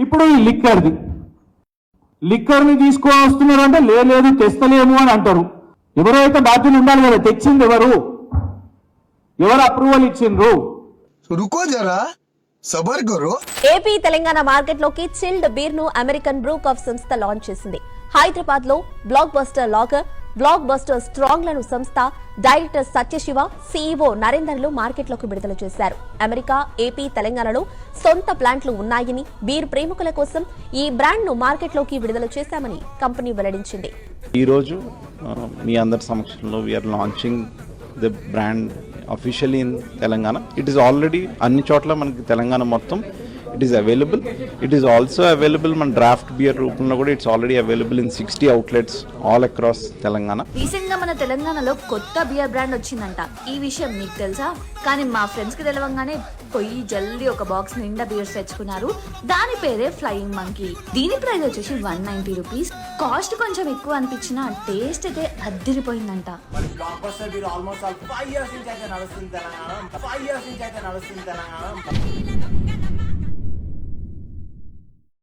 ఇప్పుడు ఈ లిక్కర్ని తీసుకొని వస్తున్నారంటే లేదు తెస్తలేము అని అంటారు. ఎవరైతే బాధ్యులు ఉండాలి కదా, తెచ్చింది ఎవరు అప్రూవల్ ఇచ్చిండ్రు? రుకో జరా సబర్ కరో. ఏపీ తెలంగాణ మార్కెట్ లోకి చిల్డ్ బీర్ ను అమెరికన్ బ్రూ కాఫ్ సంస్థ లాంచ్ చేసింది. హైదరాబాద్ లో blockbuster lager, blockbuster strong లను సంస్థ డైరెక్టర్ సత్యశివ, సీఈఓ నరేందర్లు మార్కెట్ లోకి విడుదల చేశారు. అమెరికా, ఏపీ, తెలంగాణలో సొంత ప్లాంట్లు ఉన్నాయని, బీర్ ప్రేమికుల కోసం ఈ బ్రాండ్ ను మార్కెట్ లోకి విడుదల చేశామని కంపెనీ వెల్లడించింది. ఈ రోజు మీ అందరి సమక్షంలో we're launching the brand officially in Telangana. It is already అన్ని చోట్ల మనకి తెలంగాణ మొత్తం it is available. It is also available మన డ్రాఫ్ట్ బియర్ రూపంలో కూడా it's already available in 60 outlets all across Telangana. Recent గా మన తెలంగాణలో కొత్త బియర్ బ్రాండ్ వచ్చిందంట. ఈ విషయం మీకు తెలుసా? కానీ మా ఫ్రెండ్స్ కి తెలవంగానే పోయి జల్దీ ఒక బాక్స్ నిండా బియర్స్ తెచ్చుకున్నారు. దాని పేరే ఫ్లయింగ్ మంకీ. దీని ప్రైస్ వచ్చేసి 190 రూపీస్. కాస్ట్ కొంచెం ఎక్కువ అనిపించిన టేస్ట్ అయితే అద్దిరిపోయిందంట. ఆల్మోస్ట్ 5 years నుంచి అయితే నడుస్తుంది తెలంగాణ.